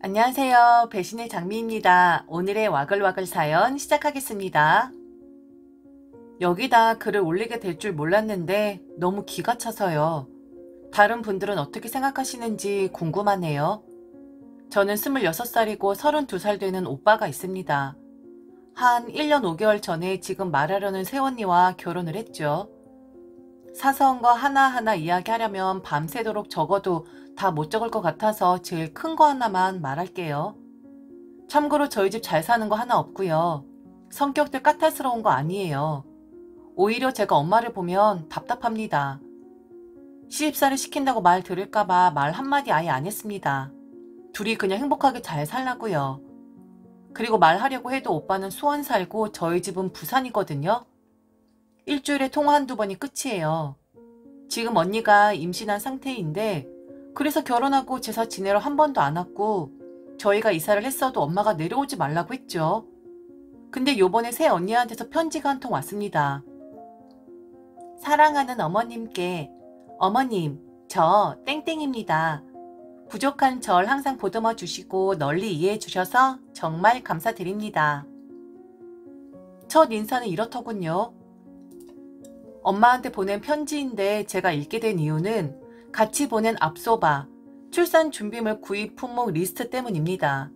안녕하세요. 배신의 장미입니다. 오늘의 와글와글 사연 시작하겠습니다. 여기다 글을 올리게 될 줄 몰랐는데 너무 기가 차서요. 다른 분들은 어떻게 생각하시는지 궁금하네요. 저는 26살이고 32살 되는 오빠가 있습니다. 한 1년 5개월 전에 지금 말하려는 새언니와 결혼을 했죠. 사소한 거 하나하나 이야기하려면 밤새도록 적어도 다 못 적을 것 같아서 제일 큰 거 하나만 말할게요. 참고로 저희 집 잘 사는 거 하나 없고요. 성격들 까탈스러운 거 아니에요. 오히려 제가 엄마를 보면 답답합니다. 시집살이 시킨다고 말 들을까봐 말 한마디 아예 안 했습니다. 둘이 그냥 행복하게 잘 살라고요. 그리고 말하려고 해도 오빠는 수원 살고 저희 집은 부산이거든요. 일주일에 통화 한두 번이 끝이에요. 지금 언니가 임신한 상태인데 그래서 결혼하고 제사 지내러 한 번도 안 왔고 저희가 이사를 했어도 엄마가 내려오지 말라고 했죠. 근데 요번에 새 언니한테서 편지가 한 통 왔습니다. 사랑하는 어머님께 어머님, 저 땡땡입니다. 부족한 절 항상 보듬어 주시고 널리 이해해 주셔서 정말 감사드립니다. 첫 인사는 이렇더군요. 엄마한테 보낸 편지인데 제가 읽게 된 이유는 같이 보낸 앞소바, 출산 준비물 구입 품목 리스트 때문입니다.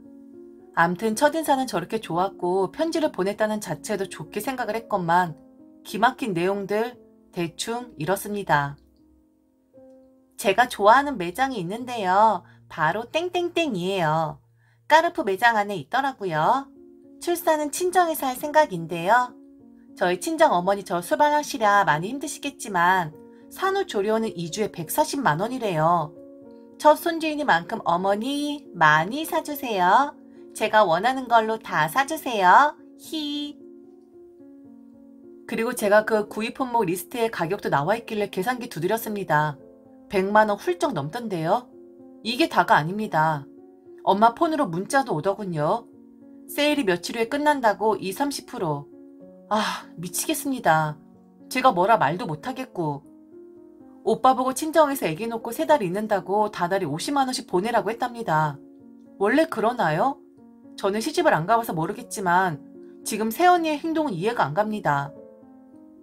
암튼 첫인사는 저렇게 좋았고 편지를 보냈다는 자체도 좋게 생각을 했건만 기막힌 내용들 대충 이렇습니다. 제가 좋아하는 매장이 있는데요. 바로 땡땡땡이에요. 까르푸 매장 안에 있더라고요. 출산은 친정에서 할 생각인데요. 저희 친정 어머니 저 수발하시랴 많이 힘드시겠지만 산후조리원은 2주에 140만 원이래요. 첫 손주이니만큼 어머니 많이 사주세요. 제가 원하는 걸로 다 사주세요. 히. 그리고 제가 그 구입 품목 리스트에 가격도 나와 있길래 계산기 두드렸습니다. 100만 원 훌쩍 넘던데요. 이게 다가 아닙니다. 엄마 폰으로 문자도 오더군요. 세일이 며칠 후에 끝난다고 20, 30%. 아, 미치겠습니다. 제가 뭐라 말도 못하겠고. 오빠 보고 친정에서 애기 놓고 3달 있는다고 다달이 50만 원씩 보내라고 했답니다. 원래 그러나요? 저는 시집을 안 가봐서 모르겠지만 지금 새언니의 행동은 이해가 안 갑니다.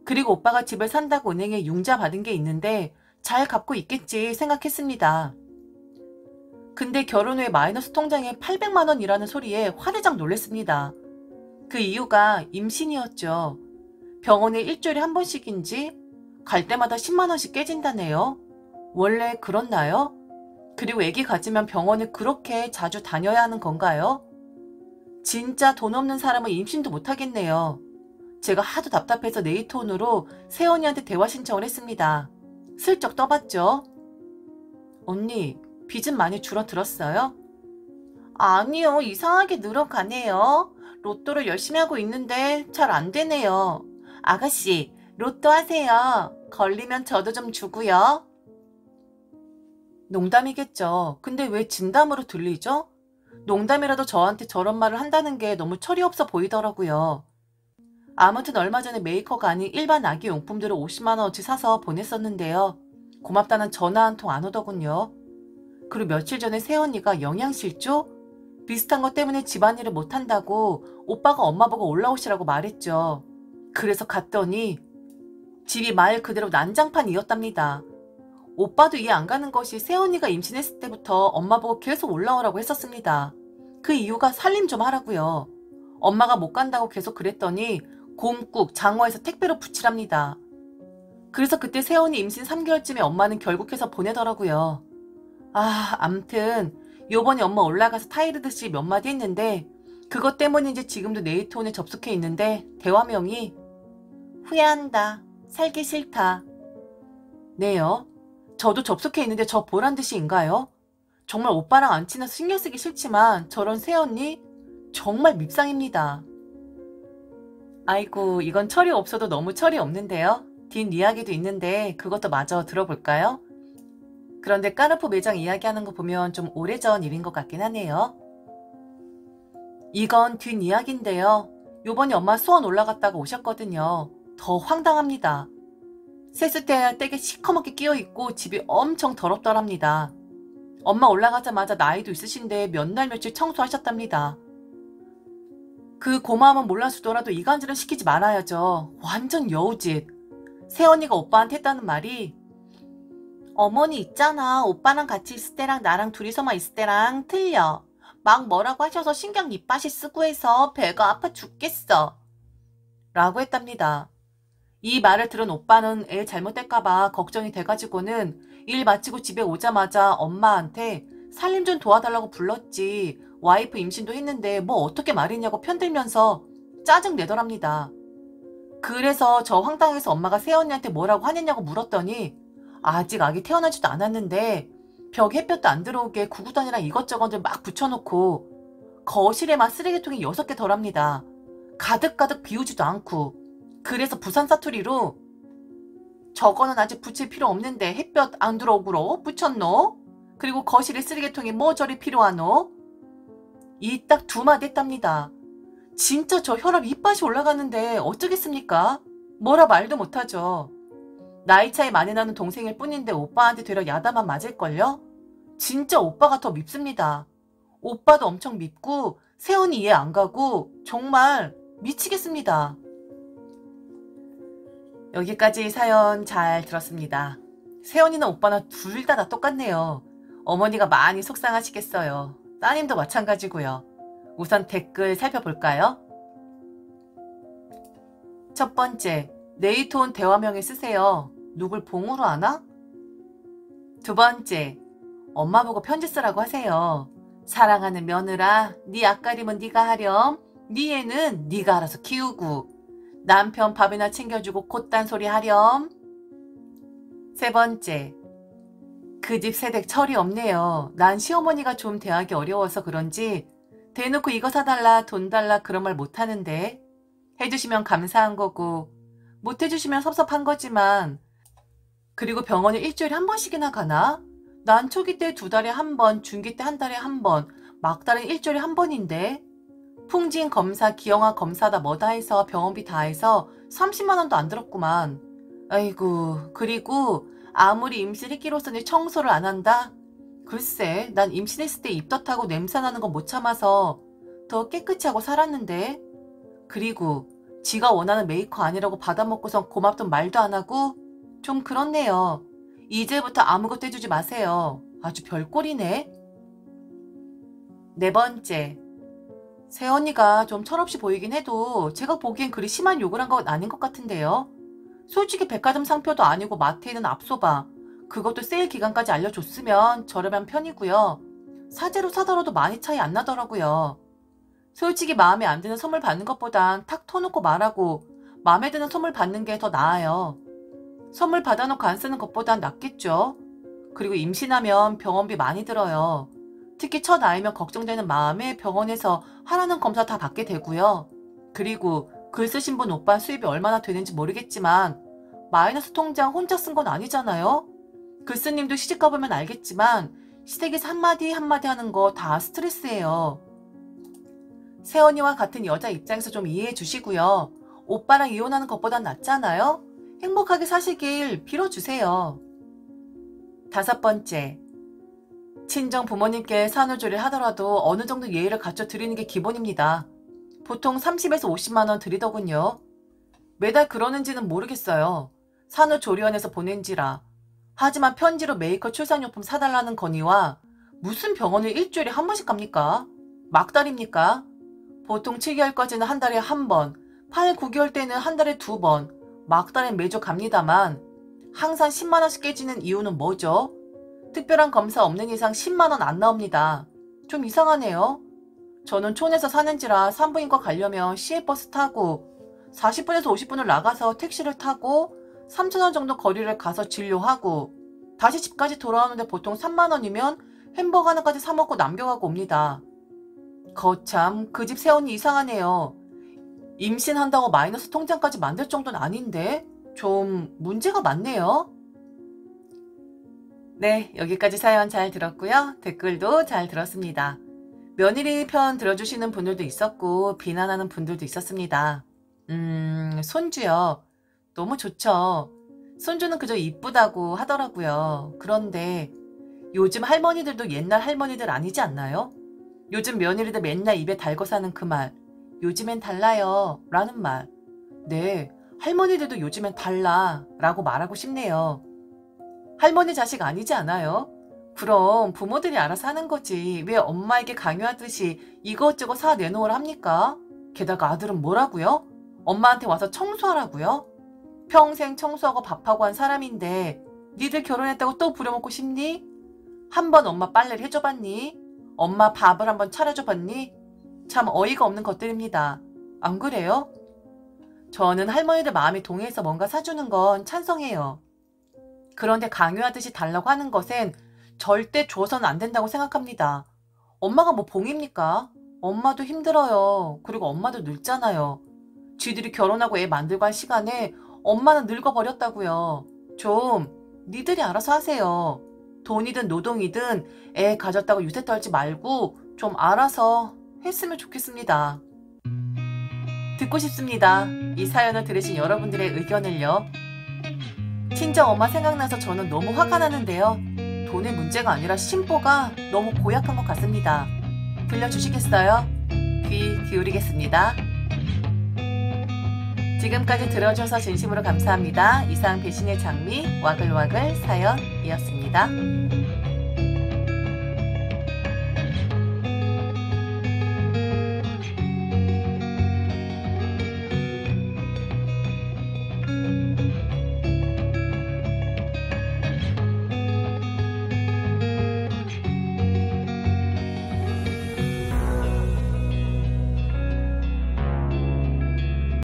그리고 오빠가 집을 산다고 은행에 융자 받은 게 있는데 잘 갚고 있겠지 생각했습니다. 근데 결혼 후에 마이너스 통장에 800만 원이라는 소리에 화들짝 놀랐습니다. 그 이유가 임신이었죠. 병원에 일주일에 한 번씩인지 갈 때마다 10만 원씩 깨진다네요. 원래 그렇나요? 그리고 애기 가지면 병원에 그렇게 자주 다녀야 하는 건가요? 진짜 돈 없는 사람은 임신도 못하겠네요. 제가 하도 답답해서 네이트온으로 새언니한테 대화 신청을 했습니다. 슬쩍 떠봤죠. 언니, 빚은 많이 줄어들었어요? 아니요, 이상하게 늘어가네요. 로또를 열심히 하고 있는데 잘 안 되네요. 아가씨, 로또 하세요. 걸리면 저도 좀 주고요. 농담이겠죠. 근데 왜 진담으로 들리죠? 농담이라도 저한테 저런 말을 한다는 게 너무 철이 없어 보이더라고요. 아무튼 얼마 전에 메이커가 아닌 일반 아기 용품들을 50만 원어치 사서 보냈었는데요. 고맙다는 전화 한 통 안 오더군요. 그리고 며칠 전에 새언니가 영양실조? 비슷한 것 때문에 집안일을 못한다고 오빠가 엄마 보고 올라오시라고 말했죠. 그래서 갔더니 집이 말 그대로 난장판이었답니다. 오빠도 이해 안 가는 것이 새언니가 임신했을 때부터 엄마 보고 계속 올라오라고 했었습니다. 그 이유가 살림 좀 하라고요. 엄마가 못 간다고 계속 그랬더니 곰국 장어에서 택배로 붙이랍니다. 그래서 그때 새언니 임신 3개월쯤에 엄마는 결국 해서 보내더라고요. 아, 암튼 요번에 엄마 올라가서 타이르듯이 몇 마디 했는데 그것 때문인지 지금도 네이트온에 접속해 있는데 대화명이 후회한다. 살기 싫다. 네요. 저도 접속해 있는데 저 보란 듯이인가요? 정말 오빠랑 안 친해서 신경 쓰기 싫지만 저런 새언니 정말 밉상입니다. 아이고, 이건 철이 없어도 너무 철이 없는데요. 뒷이야기도 있는데 그것도 마저 들어볼까요? 그런데 까르푸 매장 이야기하는 거 보면 좀 오래전 일인 것 같긴 하네요. 이건 뒷이야기인데요. 요번에 엄마 수원 올라갔다가 오셨거든요. 더 황당합니다. 세숫대 떼게 시커멓게 끼어있고 집이 엄청 더럽더랍니다. 엄마 올라가자마자 나이도 있으신데 몇 날 며칠 청소하셨답니다. 그 고마움은 몰라주더라도 이간질은 시키지 말아야죠. 완전 여우짓. 새언니가 오빠한테 했다는 말이 어머니 있잖아. 오빠랑 같이 있을 때랑 나랑 둘이서만 있을 때랑 틀려. 막 뭐라고 하셔서 신경 이빠시 쓰고 해서 배가 아파 죽겠어. 라고 했답니다. 이 말을 들은 오빠는 애 잘못될까봐 걱정이 돼가지고는 일 마치고 집에 오자마자 엄마한테 살림 좀 도와달라고 불렀지. 와이프 임신도 했는데 뭐 어떻게 말이냐고 편들면서 짜증 내더랍니다. 그래서 저 황당해서 엄마가 새언니한테 뭐라고 하느냐고 물었더니 아직 아기 태어나지도 않았는데 벽에 햇볕도 안 들어오게 구구단이랑 이것저것을 막 붙여놓고 거실에 막 쓰레기통이 6개 덜합니다. 가득가득 비우지도 않고. 그래서 부산 사투리로 저거는 아직 붙일 필요 없는데 햇볕 안 들어오구로 붙였노? 그리고 거실에 쓰레기통이 뭐 저리 필요하노? 이 딱 2마디 했답니다. 진짜 저 혈압 이빨이 올라가는데 어쩌겠습니까? 뭐라 말도 못하죠. 나이 차이 많이 나는 동생일 뿐인데 오빠한테 되려 야단만 맞을걸요? 진짜 오빠가 더 밉습니다. 오빠도 엄청 밉고 세연이 이해 안 가고 정말 미치겠습니다. 여기까지 사연 잘 들었습니다. 세연이는 오빠나 둘 다 똑같네요. 어머니가 많이 속상하시겠어요. 따님도 마찬가지고요. 우선 댓글 살펴볼까요? 첫 번째, 네이톤 대화명에 쓰세요. 누굴 봉으로 하나? 두 번째, 엄마 보고 편지 쓰라고 하세요. 사랑하는 며느라, 네 앞가림은 네가 하렴. 네 애는 네가 알아서 키우고. 남편 밥이나 챙겨주고 곧단 소리 하렴. 세 번째, 그 집 세댁 철이 없네요. 난 시어머니가 좀 대하기 어려워서 그런지 대놓고 이거 사달라 돈 달라 그런 말 못하는데 해주시면 감사한 거고 못해주시면 섭섭한 거지만 그리고 병원에 일주일에 한 번씩이나 가나? 난 초기 때 2달에 한 번, 중기 때 1달에 한 번, 막달은 일주일에 한 번인데 풍진 검사, 기형아 검사다 뭐다 해서 병원비 다 해서 30만 원도 안 들었구만. 아이고, 그리고 아무리 임신했기로서는 청소를 안 한다? 글쎄, 난 임신했을 때 입덧하고 냄새나는 거 못 참아서 더 깨끗이 하고 살았는데. 그리고 지가 원하는 메이커 아니라고 받아먹고선 고맙던 말도 안 하고 좀 그렇네요. 이제부터 아무것도 해주지 마세요. 아주 별꼴이네. 네 번째, 새언니가 좀 철없이 보이긴 해도 제가 보기엔 그리 심한 욕을 한 건 아닌 것 같은데요. 솔직히 백화점 상표도 아니고 마트에 있는 앞소바 그것도 세일 기간까지 알려줬으면 저렴한 편이고요. 사재로 사더라도 많이 차이 안 나더라고요. 솔직히 마음에 안 드는 선물 받는 것보단 탁 터놓고 말하고 마음에 드는 선물 받는 게 더 나아요. 선물 받아놓고 안 쓰는 것보단 낫겠죠. 그리고 임신하면 병원비 많이 들어요. 특히 첫 아이면 걱정되는 마음에 병원에서 하라는 검사 다 받게 되고요. 그리고 글 쓰신 분 오빠 수입이 얼마나 되는지 모르겠지만 마이너스 통장 혼자 쓴 건 아니잖아요. 글쓰님도 시집 가보면 알겠지만 시댁에서 한마디 한마디 하는 거 다 스트레스예요. 새언니와 같은 여자 입장에서 좀 이해해 주시고요. 오빠랑 이혼하는 것보단 낫잖아요. 행복하게 사시길 빌어주세요. 다섯 번째, 친정 부모님께 산후조리를 하더라도 어느 정도 예의를 갖춰 드리는 게 기본입니다. 보통 30에서 50만 원 드리더군요. 매달 그러는지는 모르겠어요. 산후조리원에서 보낸지라. 하지만 편지로 메이커 출산용품 사달라는 건의와 무슨 병원을 일주일에 한 번씩 갑니까? 막달입니까? 보통 7개월까지는 한 달에 한 번, 8, 9개월 때는 한 달에 2번, 막달엔 매주 갑니다만 항상 10만 원씩 깨지는 이유는 뭐죠? 특별한 검사 없는 이상 10만 원 안 나옵니다. 좀 이상하네요. 저는 촌에서 사는지라 산부인과 가려면 시외버스 타고 40분에서 50분을 나가서 택시를 타고 3,000원 정도 거리를 가서 진료하고 다시 집까지 돌아오는데 보통 3만 원이면 햄버거 하나까지 사 먹고 남겨가고 옵니다. 거참 그 집 새언니 이상하네요. 임신한다고 마이너스 통장까지 만들 정도는 아닌데 좀 문제가 많네요. 네, 여기까지 사연 잘 들었고요. 댓글도 잘 들었습니다. 며느리 편 들어주시는 분들도 있었고 비난하는 분들도 있었습니다. 손주요. 너무 좋죠. 손주는 그저 이쁘다고 하더라고요. 그런데 요즘 할머니들도 옛날 할머니들 아니지 않나요? 요즘 며느리들 맨날 입에 달고 사는 그 말, 요즘엔 달라요 라는 말. 네, 할머니들도 요즘엔 달라 라고 말하고 싶네요. 할머니 자식 아니지 않아요? 그럼 부모들이 알아서 하는 거지 왜 엄마에게 강요하듯이 이것저것 사 내놓으라 합니까? 게다가 아들은 뭐라고요? 엄마한테 와서 청소하라고요? 평생 청소하고 밥하고 한 사람인데 니들 결혼했다고 또 부려먹고 싶니? 한 번 엄마 빨래를 해줘봤니? 엄마 밥을 한번 차려줘봤니? 참 어이가 없는 것들입니다. 안 그래요? 저는 할머니들 마음이 동해서 뭔가 사주는 건 찬성해요. 그런데 강요하듯이 달라고 하는 것엔 절대 줘서는 안 된다고 생각합니다. 엄마가 뭐 봉입니까? 엄마도 힘들어요. 그리고 엄마도 늙잖아요. 쥐들이 결혼하고 애 만들고 할 시간에 엄마는 늙어버렸다고요. 좀 니들이 알아서 하세요. 돈이든 노동이든 애 가졌다고 유세 떨지 말고 좀 알아서 했으면 좋겠습니다. 듣고 싶습니다. 이 사연을 들으신 여러분들의 의견을요. 친정엄마 생각나서 저는 너무 화가 나는데요. 돈의 문제가 아니라 심보가 너무 고약한 것 같습니다. 들려주시겠어요? 귀 기울이겠습니다. 지금까지 들어주셔서 진심으로 감사합니다. 이상 배신의 장미 와글와글 사연이었습니다.